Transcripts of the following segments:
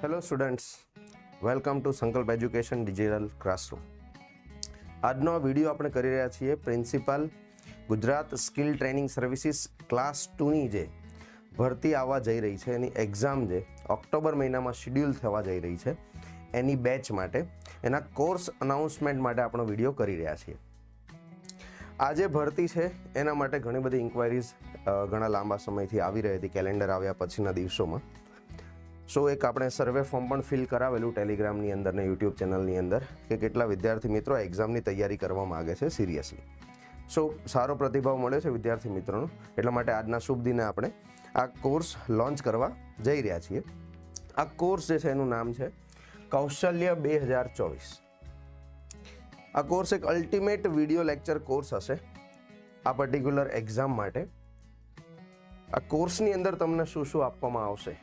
Hello students, welcome to Sankalp education digital classroom. આજનો video આપણે કરી રહ્યા છીએ principal Gujarat skill training services class 2ની જે ભરતી આવવા જઈ રહી છે એની એક્ઝામ જે ઓક્ટોબર મહિનામાં શિડ્યુલ થવા જઈ રહી છે એની બેચ માટે એના કોર્સ અનાઉન્સમેન્ટ માટે આપણો વિડીયો કરી રહ્યા છીએ. આ જે ભરતી છે એના માટે ઘણી બધી ઇન્ક્વાયરીઝ ઘણા લાંબા સમયથી આવી રહી હતી કેલેન્ડર આવ્યા પછીના દિવસોમાં. સો એક આપણે સર્વે ફોર્મ પણ ફિલ કરાવેલું ટેલિગ્રામની અંદર ને યુટ્યુબ ચેનલની અંદર કે કેટલા વિદ્યાર્થી મિત્રો એક્ઝામની તૈયારી કરવા માગે છે સિરિયસલી. સો સારો પ્રતિભાવ મળ્યો છે વિદ્યાર્થી મિત્રોનો, એટલા માટે આજના શુભ દિને આપણે આ કોર્સ લોન્ચ કરવા જઈ રહ્યા છીએ. આ કોર્સ જે છે એનું નામ છે કૌશલ્ય 2024. આ કોર્સ એક અલ્ટિમેટ વિડીયો લેક્ચર કોર્સ હશે આ પર્ટિક્યુલર એક્ઝામ માટે. આ કોર્સની અંદર તમને શું શું આપવામાં આવશે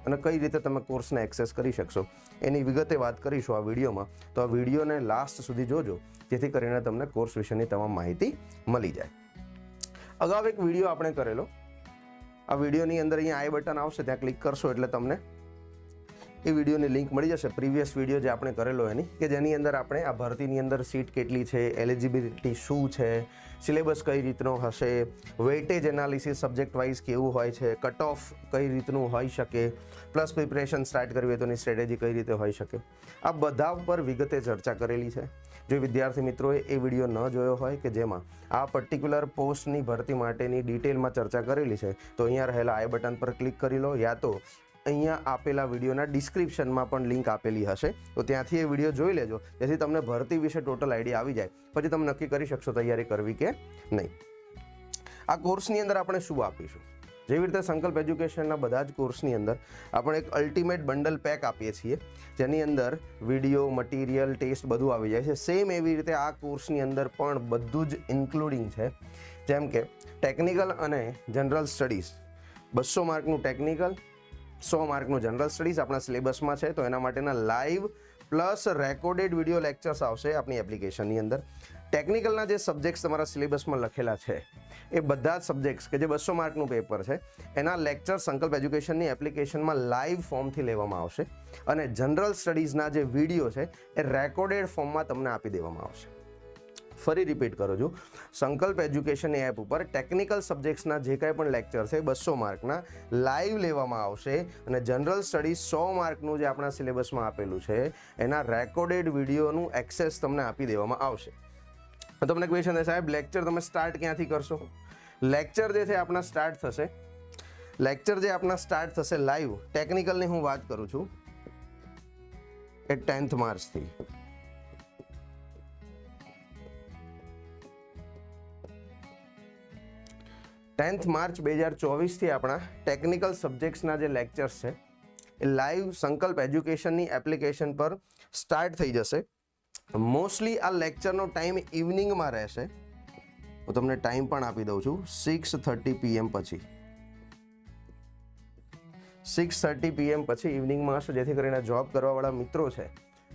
અને કઈ રીતે તમે કોર્સને એક્સેસ કરી શકશો એની વિગતે વાત કરીશું આ વિડીયોમાં. તો આ વિડીયોને લાસ્ટ સુધી જોજો જેથી કરીને તમને કોર્સ વિશેની તમામ માહિતી મળી જાય. અગાઉ એક વિડીયો આપણે કરેલો, આ વિડીયોની અંદર અહીંયા આઈ બટન આવશે, ત્યાં ક્લિક કરશો એટલે તમને એ વિડીયોની લિંક મળી જશે. પ્રીવિયસ વિડીયો જે આપણે કરેલો એની કે જેની અંદર આપણે આ ભરતીની અંદર સીટ કેટલી છે, એલિજિબિલિટી શું છે, સિલેબસ કઈ રીતનો હશે, વેઇટેજ એનાલિસિસ સબ્જેક્ટ વાઇઝ કેવું હોય છે, કટ ઓફ કઈ રીતનું હોઈ શકે, પ્લસ પ્રિપરેશન સ્ટાર્ટ કરવી હોય તો એની સ્ટ્રેટેજી કઈ રીતે હોઈ શકે, આ બધા ઉપર વિગતે ચર્ચા કરેલી છે. જો વિદ્યાર્થી મિત્રોએ એ વિડીયો ન જોયો હોય કે જેમાં આ પર્ટિક્યુલર પોસ્ટની ભરતી માટેની ડિટેલમાં ચર્ચા કરેલી છે તો અહીંયા રહેલા આઈ બટન પર ક્લિક કરી લો, યા તો અહીંયા આપેલા વિડીયોના ડિસ્ક્રિપ્શનમાં પણ લિંક આપેલી હશે તો ત્યાંથી એ વિડીયો જોઈ લેજો, જેથી તમને ભરતી વિશે ટોટલ આઈડિયા આવી જાય. પછી તમે નક્કી કરી શકશો તૈયારી કરવી કે નહીં. આ કોર્સની અંદર આપણે શું આપીશું? જેવી રીતે સંકલ્પ એજ્યુકેશનના બધા જ કોર્સની અંદર આપણે એક અલ્ટિમેટ બંડલ પેક આપીએ છીએ જેની અંદર વિડીયો, મટીરિયલ, ટેસ્ટ બધું આવી જાય છે. સેમ એવી રીતે આ કોર્સની અંદર પણ બધું જ ઇન્ક્લુડિંગ છે. જેમ કે ટેકનિકલ અને જનરલ સ્ટડીઝ, 200 માર્કનું ટેકનિકલ, 100 માર્કનું જનરલ સ્ટડીઝ આપણા સિલેબસમાં છે. તો એના માટેના live plus recorded video lectures આવશે આપણી એપ્લિકેશનની અંદર. ટેકનિકલના જે સબ્જેક્ટ્સ તમારા સિલેબસમાં લખેલા છે એ બધા જ સબ્જેક્ટ્સ કે જે 200 માર્કનું પેપર છે એના લેક્ચર સંકલ્પ એજ્યુકેશનની એપ્લિકેશનમાં લાઈવ ફોર્મથી લેવામાં આવશે અને જનરલ સ્ટડીઝના જે વિડીયો છે એ રેકોર્ડેડ ફોર્મમાં તમને આપી દેવામાં આવશે. ફરી રિપીટ કરું છું, સંકલ્પ એજ્યુકેશનની એપ ઉપર ટેકનિકલ સબ્જેક્ટ્સના જે કાંઈ પણ લેક્ચર છે 200 માર્કના લાઈવ લેવામાં આવશે અને જનરલ સ્ટડીઝ 100 માર્કનું જે આપણા સિલેબસમાં આપેલું છે એના રેકોર્ડેડ વિડીયોનું એક્સેસ તમને આપી દેવામાં આવશે. તમને ક્વેશ્ચન થાય સાહેબ લેક્ચર તમે સ્ટાર્ટ ક્યાંથી કરશો? લેક્ચર જે છે આપણા સ્ટાર્ટ થશે, લેક્ચર જે આપણા સ્ટાર્ટ થશે લાઈવ ટેકનિકલની હું વાત કરું છું એ 10th માર્ચથી. માર્ચ 2024થી આપણા ટેકનિકલ સબ્જેક્ટ્સના જે લેક્ચર્સ છે એ લાઈવ સંકલ્પ એજ્યુકેશનની એપ્લિકેશન પર સ્ટાર્ટ થઈ જશે. મોસ્ટલી આ લેક્ચરનો ટાઈમ ઇવનિંગમાં રહેશે. હું તમને ટાઈમ પણ આપી દઉં છું, 6:30 PM પછી, 6:30 PM પછી ઇવનિંગમાં હશે, જેથી કરીને જોબ કરવાવાળા મિત્રો છે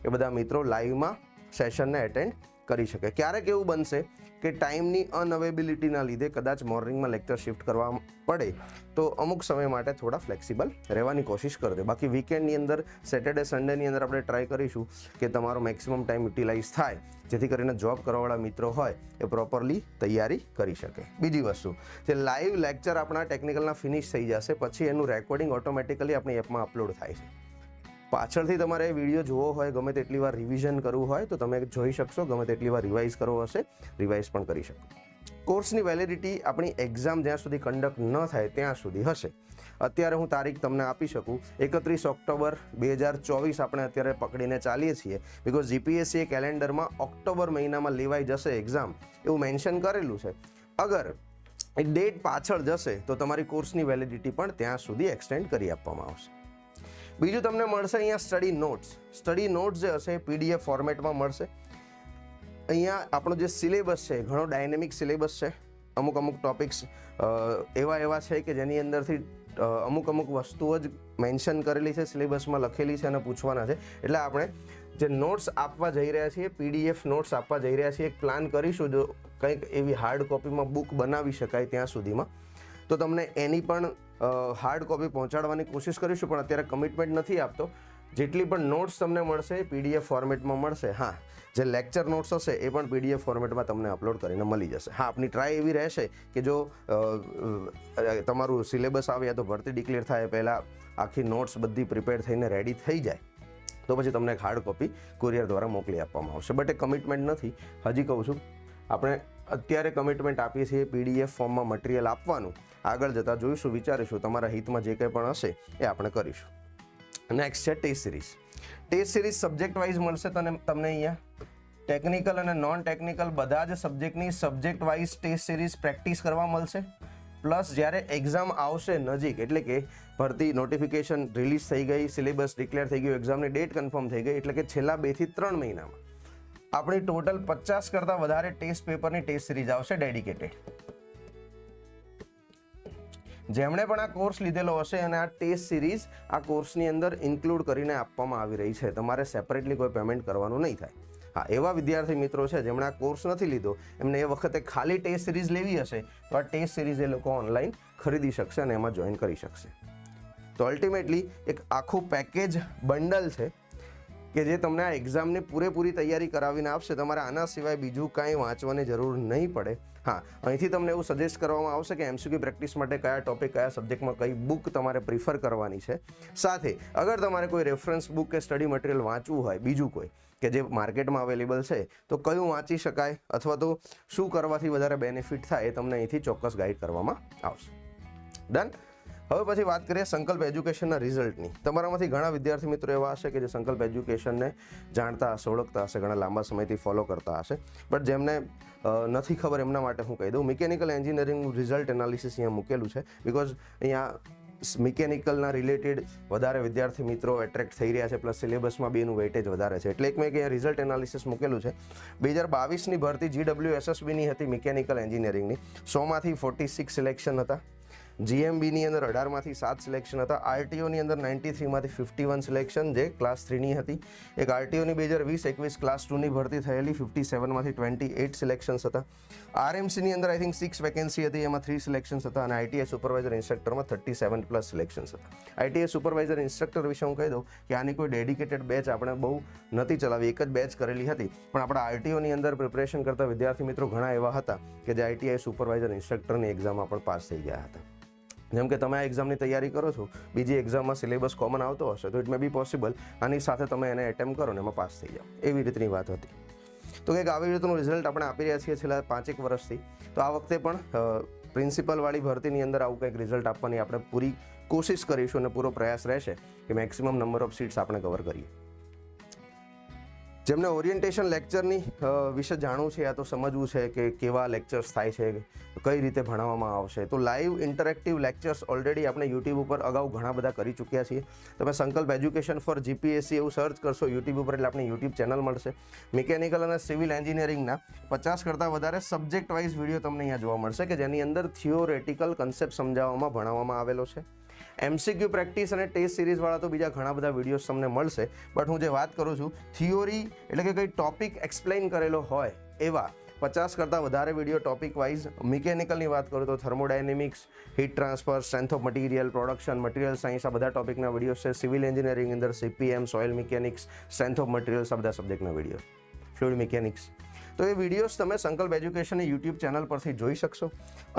એ બધા મિત્રો લાઈવમાં સેશનને એટેન્ડ કરી શકે. ક્યારેક એવું બનશે કે ટાઈમની અનઅવેબિલિટીના લીધે કદાચ મોર્નિંગમાં લેક્ચર શિફ્ટ કરવા પડે તો અમુક સમય માટે થોડા ફ્લેક્સિબલ રહેવાની કોશિશ કરજો. બાકી વીકેન્ડની અંદર સેટરડે સન્ડેની અંદર આપણે ટ્રાય કરીશું કે તમારો મેક્સિમમ ટાઈમ યુટિલાઇઝ થાય જેથી કરીને જોબ કરવાવાળા મિત્રો હોય એ પ્રોપરલી તૈયારી કરી શકે. બીજી વસ્તુ જે લાઈવ લેક્ચર આપણા ટેકનિકલના ફિનિશ થઈ જશે પછી એનું રેકોર્ડિંગ ઓટોમેટિકલી આપણી એપમાં અપલોડ થાય છે. પાછળથી તમારે વિડીયો જોવો હોય, ગમે તેટલી વાર રિવિઝન કરવું હોય તો તમે જોઈ શકશો, ગમે તેટલી વાર રિવાઇઝ કરવો હશે રિવાઇઝ પણ કરી શકો. કોર્સની વેલિડિટી આપણી એક્ઝામ જ્યાં સુધી કન્ડક્ટ ન થાય ત્યાં સુધી હશે. અત્યારે હું તારીખ તમને આપી શકું 31 ઓક્ટોબર 2024 આપણે અત્યારે પકડીને ચાલીએ છીએ, બિકોઝ જીપીએસસીએ કેલેન્ડરમાં ઓક્ટોબર મહિનામાં લેવાઈ જશે એક્ઝામ એવું મેન્શન કરેલું છે. અગર એ ડેટ પાછળ જશે તો તમારી કોર્સની વેલિડિટી પણ ત્યાં સુધી એક્સટેન્ડ કરી આપવામાં આવશે. બીજું તમને મળશે અહીંયા સ્ટડી નોટ્સ. સ્ટડી નોટ્સ જે હશે એ PDF ફોર્મેટમાં મળશે. અહીંયા આપણો જે સિલેબસ છે ઘણો ડાયનેમિક સિલેબસ છે. અમુક ટોપિક્સ એવા છે કે જેની અંદરથી અમુક વસ્તુઓ જ મેન્શન કરેલી છે, સિલેબસમાં લખેલી છે અને પૂછવાના છે. એટલે આપણે જે નોટ્સ આપવા જઈ રહ્યા છીએ, PDF નોટ્સ આપવા જઈ રહ્યા છીએ, એક પ્લાન કરીશું જો કંઈક એવી હાર્ડ કોપીમાં બુક બનાવી શકાય ત્યાં સુધીમાં તો તમને એની પણ હાર્ડ કોપી પહોંચાડવાની કોશિશ કરીશું, પણ અત્યારે કમિટમેન્ટ નથી આપતો. જેટલી પણ નોટ્સ તમને મળશે એ પીડીએફ ફોર્મેટમાં મળશે. હા, જે લેક્ચર નોટ્સ હશે એ પણ પીડીએફ ફોર્મેટમાં તમને અપલોડ કરીને મળી જશે. હા, આપની ટ્રાય એવી રહેશે કે જો તમારું સિલેબસ આવે યા તો ભરતી ડિક્લેર થાય પહેલાં આખી નોટ્સ બધી પ્રિપેર થઈને રેડી થઈ જાય તો પછી તમને એક હાર્ડ કોપી કુરિયર દ્વારા મોકલી આપવામાં આવશે. બટ એ કમિટમેન્ટ નથી. હજી કહું છું, આપણે અત્યારે કમિટમેન્ટ આપીએ છીએ પીડીએફ ફોર્મમાં મટીરિયલ આપવાનું. આગળ જતાં જોઈશું, વિચારીશું, તમારા હિતમાં જે કંઈ પણ હશે એ આપણે કરીશું. નેક્સ્ટ છે test series. Test series subject wise મળશે તમને અહીંયા. ટેકનિકલ અને નોન ટેકનિકલ બધા જ સબ્જેક્ટની subject wise test series practice કરવા મળશે. પ્લસ જ્યારે એક્ઝામ આવશે નજીક, એટલે કે ભરતી નોટિફિકેશન રિલીઝ થઈ ગઈ, સિલેબસ ડિક્લેર થઈ ગયું, એક્ઝામની ડેટ કન્ફર્મ થઈ ગઈ, એટલે કે છેલ્લા 2 થી 3 મહિનામાં આપણી ટોટલ 50 કરતાં વધારે ટેસ્ટ પેપરની ટેસ્ટ સિરીઝ આવશે ડેડિકેટેડ. જેમણે પણ આ કોર્સ લીધેલો હશે અને આ ટેસ્ટ સિરીઝ આ કોર્સની અંદર ઇન્ક્લુડ કરીને આપવામાં આવી રહી છે. તમારે સેપરેટલી કોઈ પેમેન્ટ કરવાનું નહીં થાય. હા, એવા વિદ્યાર્થી મિત્રો છે જેમણે આ કોર્સ નથી લીધો, એમને એ વખતે ખાલી ટેસ્ટ સિરીઝ લેવી હશે તો આ ટેસ્ટ સિરીઝ એ લોકો ઓનલાઈન ખરીદી શકશે અને એમાં જોઈન કરી શકશે. તો અલ્ટિમેટલી એક આખું પેકેજ બંડલ છે કે જે તમને આ એક્ઝામની પૂરેપૂરી તૈયારી કરાવીને આપશે. તમારે આના સિવાય બીજું કાંઈ વાંચવાની જરૂર નહીં પડે. હા, અહીંથી તમને એવું સજેસ્ટ કરવામાં આવશે કે એમસીક્યુ પ્રેક્ટિસ માટે કયા ટોપિક, કયા સબ્જેક્ટમાં કઈ બુક તમારે પ્રિફર કરવાની છે. સાથે અગર તમારે કોઈ રેફરન્સ બુક કે સ્ટડી મટીરિયલ વાંચવું હોય બીજું કોઈ કે જે માર્કેટમાં અવેલેબલ છે તો કયું વાંચી શકાય અથવા તો શું કરવાથી વધારે બેનિફિટ થાય એ તમને અહીંથી ચોક્કસ ગાઈડ કરવામાં આવશે. ડન. હવે પછી વાત કરીએ સંકલ્પ એજ્યુકેશનના રિઝલ્ટની. તમારામાંથી ઘણા વિદ્યાર્થી મિત્રો એવા હશે કે જે સંકલ્પ એજ્યુકેશનને જાણતા હશે, ઓળખતા હશે, ઘણા લાંબા સમયથી ફોલો કરતા હશે. બટ જેમને નથી ખબર એમના માટે હું કહી દઉં, મિકેનિકલ એન્જિનિયરિંગનું રિઝલ્ટ એનાલિસિસ અહીંયા મૂકેલું છે. બિકોઝ અહીંયા મિકેનિકલના રિલેટેડ વધારે વિદ્યાર્થી મિત્રો એટ્રેક્ટ થઈ રહ્યા છે, પ્લસ સિલેબસમાં બી એનું વેઇટેજ વધારે છે, એટલે એક મેં અહીંયા રિઝલ્ટ એનાલિસિસ મૂકેલું છે. 2022ની ભરતી GWSSBની હતી મિકેનિકલ એન્જિનિયરિંગની. 100માંથી 46 સિલેક્શન હતા. GMBની અંદર 18માંથી 7 સિલેક્શન હતા. RTOની અંદર 93માંથી 51 સિલેક્શન જે ક્લાસ 3ની હતી. એક RTOની 2020-21 ક્લાસ 2ની ભરતી થયેલી, 57માંથી 28 સિલેક્શન્સ હતા. RMCની અંદર આઈ થિંક 6 વેકેન્સી હતી, એમાં 3 સિલેક્શન્સ હતા. અને ITI સુપરવાઇઝર ઇન્સ્ટ્રક્ટરમાં 37 પ્લસ સિલેક્શન્સ હતા. ITI સુપરવાઇઝર ઇન્સ્ટ્રક્ટર વિશે હું કહી દઉં કે આની કોઈ ડેડિકેટેડ બેચ આપણે બહુ નથી ચલાવી, એક જ બેચ કરેલી હતી. પણ આપણા RTOની અંદર પ્રિપરેશન કરતા વિદ્યાર્થી મિત્રો ઘણા એવા હતા કે જે ITI સુપરવાઇઝર ઇન્સ્ટ્રક્ટરની એક્ઝામમાં પણ પાસ થઈ ગયા હતા. જેમ કે તમે આ એક્ઝામની તૈયારી કરો છો, બીજી એક્ઝામમાં સિલેબસ કોમન આવતો હશે તો ઇટ મે બી પોસિબલ આની સાથે તમે એને એટેમ્પ કરો ને એમાં પાસ થઈ જાઓ, એવી રીતની વાત હતી. તો કંઈક આવી રીતનું રિઝલ્ટ આપણે આપી રહ્યા છીએ છેલ્લા 5 વર્ષથી. તો આ વખતે પણ પ્રિન્સિપલવાળી ભરતીની અંદર આવું કંઈક રિઝલ્ટ આપવાની આપણે પૂરી કોશિશ કરીશું અને પૂરો પ્રયાસ રહેશે કે મેક્સિમમ નંબર ઓફ સીટ્સ આપણે કવર કરીએ. જેમને ઓરિએન્ટેશન લેક્ચરની વિશે જાણવું છે યા તો સમજવું છે કે કેવા લેક્ચર્સ થાય છે, કઈ રીતે ભણાવવામાં આવશે, તો લાઈવ ઇન્ટરેક્ટિવ લેક્ચર્સ ઓલરેડી આપણે યુટ્યુબ ઉપર અગાઉ ઘણા બધા કરી ચૂક્યા છીએ. તમે સંકલ્પ એજ્યુકેશન ફોર GPSC એવું સર્ચ કરશો યુટ્યુબ ઉપર એટલે આપણી યુટ્યુબ ચેનલ મળશે. મિકેનિકલ અને સિવિલ એન્જિનિયરિંગના 50 કરતાં વધારે સબ્જેક્ટ વાઇઝ વિડીયો તમને અહીંયા જોવા મળશે કે જેની અંદર થિયોરેટિકલ કન્સેપ્ટ સમજાવવામાં ભણાવવામાં આવેલો છે. MCQ પ્રેક્ટિસ અને ટેસ્ટ સિરીઝવાળા તો બીજા ઘણા બધા વિડીયોઝ તમને મળશે. બટ હું જે વાત કરું છું થિયોરી એટલે કે કંઈ ટોપિક એક્સપ્લેન કરેલો હોય એવા 50 કરતાં વધારે વિડીયો ટોપિક વાઇઝ. મિકેનિકલની વાત કરું તો thermodynamics, heat transfer, strength of material, production, material science, આ બધા ટોપિકના વિડીયોઝ છે. સિવિલ એન્જિનિયરિંગ અંદર CPM, soil mechanics, strength of materials, આ બધા સબ્જેક્ટના વિડીયો, ફ્લુઇડ મિકેનિક્સ. તો એ વિડીયોઝ તમે સંકલ્પ એજ્યુકેશનની યુટ્યુબ ચેનલ પરથી જોઈ શકશો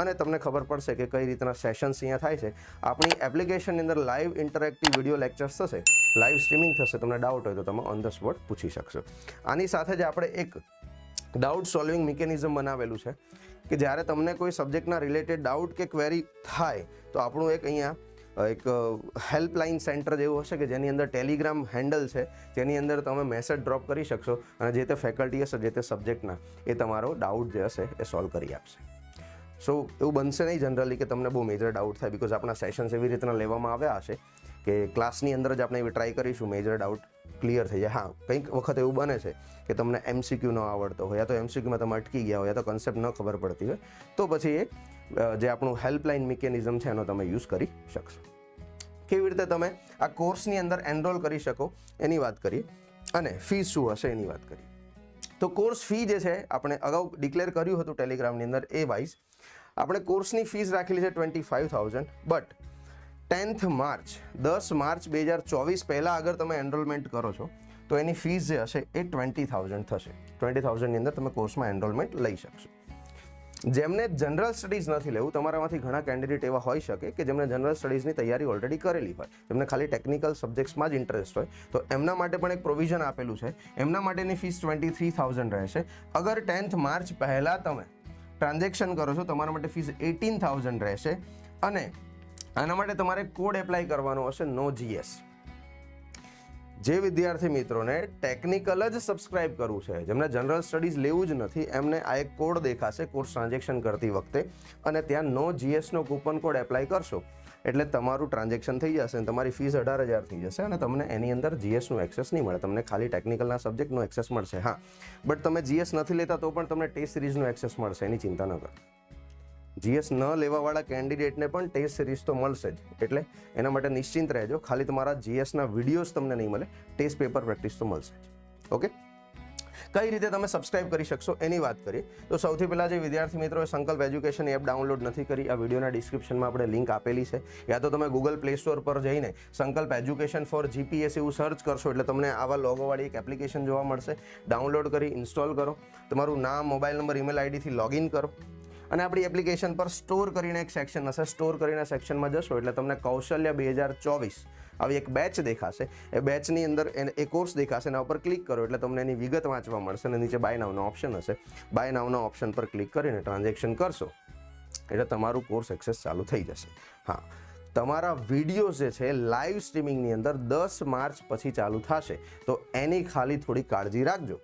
અને તમને ખબર પડશે કે કઈ રીતના સેશન્સ અહીંયા થાય છે. આપણી એપ્લિકેશનની અંદર લાઈવ ઇન્ટરેક્ટિવ વિડીયો લેક્ચર્સ થશે, લાઈવ સ્ટ્રીમિંગ થશે. તમને ડાઉટ હોય તો તમે ઓન ધ સ્પોટ પૂછી શકશો. આની સાથે જ આપણે એક ડાઉટ સોલ્વિંગ મિકેનિઝમ બનાવેલું છે કે જ્યારે તમને કોઈ સબ્જેક્ટના રિલેટેડ ડાઉટ કે ક્વેરી થાય તો આપણું એક અહીંયા એક હેલ્પલાઇન સેન્ટર જેવું હશે કે જેની અંદર ટેલિગ્રામ હેન્ડલ છે, જેની અંદર તમે મેસેજ ડ્રોપ કરી શકશો અને જે તે ફેકલ્ટી હશે જે તે સબ્જેક્ટના એ તમારો ડાઉટ જે હશે એ સોલ્વ કરી આપશે. સો એવું બનશે નહીં જનરલી કે તમને બહુ મેજર ડાઉટ થાય, બિકોઝ આપણા સેશન્સ એવી રીતના લેવામાં આવ્યા હશે કે ક્લાસની અંદર જ આપણે એવી ટ્રાય કરીશું મેજર ડાઉટ ક્લિયર થઈ જાય. હા, કંઈક વખત એવું બને છે કે તમને MCQ ન આવડતો હોય યા તો MCQમાં તમે અટકી ગયા હોય યા તો કન્સેપ્ટ ન ખબર પડતી હોય તો પછી એ જે આપણું હેલ્પલાઇન મિકેનિઝમ છે એનો તમે યુઝ કરી શકશો. કેવી રીતે તમે આ કોર્સની અંદર એનરોલ કરી શકો એની વાત કરીએ અને ફીસ શું હશે એની વાત કરીએ. તો કોર્સ ફી જે છે આપણે અગાઉ ડિક્લેર કર્યું હતું ટેલિગ્રામની અંદર એ વાઇઝ આપણે કોર્સની ફીસ રાખેલી છે 25,000. બટ 10th માર્ચ 10 માર્ચ 2024 પહેલાં અગર તમે એનરોલમેન્ટ કરો છો તો એની ફીસ જે હશે એ 20,000 થશે. 20,000ની અંદર તમે કોર્સમાં એનરોલમેન્ટ લઈ શકશો. જેમને જનરલ સ્ટડીઝ નથી લેવું, તમારામાંથી ઘણા કેન્ડિડેટ એવા હોઈ શકે કે જેમને જનરલ સ્ટડીઝની તૈયારી ઓલરેડી કરેલી હોય, જેમને ખાલી ટેકનિકલ સબ્જેક્ટ્સમાં જ ઇન્ટરેસ્ટ હોય, તો એમના માટે પણ એક પ્રોવિઝન આપેલું છે. એમના માટેની ફીસ 23,000 રહેશે. અગર 10th માર્ચ પહેલાં તમે ટ્રાન્ઝેક્શન કરો છો તમારા માટે ફીસ 18,000 રહેશે. અને આના માટે તમારે કોડ એપ્લાય કરવાનો હશે નો GS. જે વિદ્યાર્થી મિત્રોને ટેકનિકલ જ સબસ્ક્રાઇબ કરવું છે, જેમને જનરલ સ્ટડીઝ લેવું જ નથી, એમને આ એક કોડ દેખાશે કોર્સ ટ્રાન્ઝેક્શન કરતી વખતે, અને ત્યાં નો GSનો કૂપન કોડ એપ્લાય કરશો એટલે તમારું ટ્રાન્ઝેક્શન થઈ જશે અને તમારી ફીસ 18,000 થઈ જશે અને તમને એની અંદર GSનું એક્સેસ નહીં મળે. તમને ખાલી ટેકનિકલના સબ્જેક્ટનો એક્સેસ મળશે. હા, બટ તમે GS નથી લેતા તો પણ તમને ટેસ્ટ સિરીઝનો એક્સેસ મળશે, એની ચિંતા ન કરો. GS ન લેવાવાળા કેન્ડિડેટને પણ ટેસ્ટ સિરીઝ તો મળશે જ, એટલે એના માટે નિશ્ચિંત રહેજો. ખાલી તમારા GSના વિડીયોઝ તમને નહીં મળે, ટેસ્ટ પેપર પ્રેક્ટિસ તો મળશે જ. ઓકે, કઈ રીતે તમે સબસ્ક્રાઇબ કરી શકશો એની વાત કરીએ તો સૌથી પહેલાં જે વિદ્યાર્થી મિત્રોએ સંકલ્પ એજ્યુકેશન એપ ડાઉનલોડ નથી કરી, આ વિડીયોના ડિસ્ક્રિપ્શનમાં આપણે લિંક આપેલી છે, યા તો તમે ગૂગલ પ્લે સ્ટોર પર જઈને સંકલ્પ એજ્યુકેશન ફોર GPS એવું સર્ચ કરશો એટલે તમને આવા લોગોવાળી એક એપ્લિકેશન જોવા મળશે. ડાઉનલોડ કરી ઇન્સ્ટોલ કરો, તમારું નામ, મોબાઈલ નંબર, ઈમેલ આઈડીથી લોગિન કરો અને આપણી એપ્લિકેશન પર સ્ટોર કરીને એક સેક્શન હશે. સ્ટોર કરીને સેક્શનમાં જશો એટલે તમને કૌશલ્ય 2024 આવી એક બેચ દેખાશે. એ બેચની અંદર એ કોર્સ દેખાશે, એના ઉપર ક્લિક કરો એટલે તમને એની વિગત વાંચવા મળશે અને નીચે બાય નાવનો ઓપ્શન હશે. બાય નાવનો ઓપ્શન પર ક્લિક કરીને ટ્રાન્ઝેક્શન કરશો એટલે તમારું કોર્સ એક્સેસ ચાલુ થઈ જશે. હા, તમારા વિડીયો જે છે લાઈવ સ્ટ્રીમિંગની અંદર 10 માર્ચ પછી ચાલુ થશે, તો એની ખાલી થોડી કાળજી રાખજો,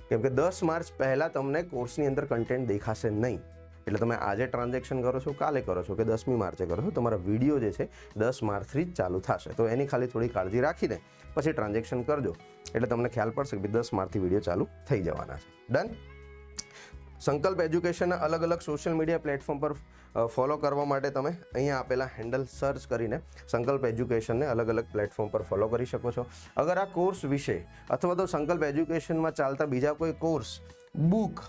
કેમ કે 10 માર્ચ પહેલાં તમને કોર્સની અંદર કન્ટેન્ટ દેખાશે નહીં. એટલે તમે આજે ટ્રાન્ઝેક્શન કરો છો, કાલે કરો છો કે 10મી માર્ચે કરો છો, તમારા વિડીયો જે છે 10 માર્ચથી જ ચાલુ થશે. તો એની ખાલી થોડી કાળજી રાખીને પછી ટ્રાન્ઝેક્શન કરજો એટલે તમને ખ્યાલ પડશે કે 10 માર્ચથી વિડીયો ચાલુ થઈ જવાના છે. ડન. સંકલ્પ એજ્યુકેશનના અલગ અલગ સોશિયલ મીડિયા પ્લેટફોર્મ પર ફોલો કરવા માટે તમે અહીંયા આપેલા હેન્ડલ સર્ચ કરીને સંકલ્પ એજ્યુકેશનને અલગ અલગ પ્લેટફોર્મ પર ફોલો કરી શકો છો. અગર આ કોર્સ વિશે અથવા તો સંકલ્પ એજ્યુકેશનમાં ચાલતા બીજા કોઈ કોર્સ, બુક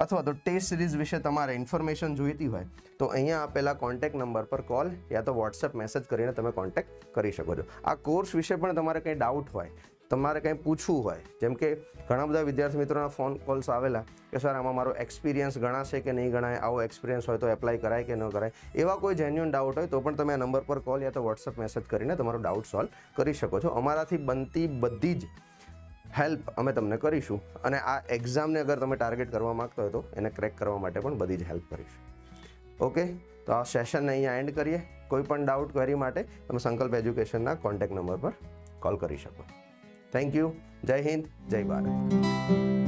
અથવા તો ટેસ્ટ સિરીઝ વિશે તમારે ઇન્ફોર્મેશન જોઈતી હોય તો અહીંયા આપેલા કોન્ટેક્ટ નંબર પર કોલ યા તો વોટ્સએપ મેસેજ કરીને તમે કોન્ટેક્ટ કરી શકો છો. આ કોર્સ વિશે પણ તમારે કંઈ ડાઉટ હોય, તમારે કંઈ પૂછવું હોય, જેમ કે ઘણા બધા વિદ્યાર્થી મિત્રોના ફોન કોલ્સ આવેલા કે સર આમાં મારો એક્સપિરિયન્સ ગણાશે કે નહીં ગણાય, આવો એક્સપિરિયન્સ હોય તો એપ્લાય કરાય કે ન કરાય, એવા કોઈ જેન્યુઅન ડાઉટ હોય તો પણ તમે આ નંબર પર કોલ યા તો વોટ્સએપ મેસેજ કરીને તમારો ડાઉટ સોલ્વ કરી શકો છો. અમારાથી બનતી બધી જ હેલ્પ અમે તમને કરીશું અને આ એક્ઝામને અગર તમે ટાર્ગેટ કરવા માગતો હોય તો એને ક્રેક કરવા માટે પણ બધી જ હેલ્પ કરીશું. ઓકે, તો આ સેશનને અહીંયા એન્ડ કરીએ. કોઈ પણ ડાઉટ ક્વેરી માટે તમે સંકલ્પ એજ્યુકેશનના કોન્ટેક્ટ નંબર પર કોલ કરી શકો. Thank you. જય હિન્દ, જય ભારત.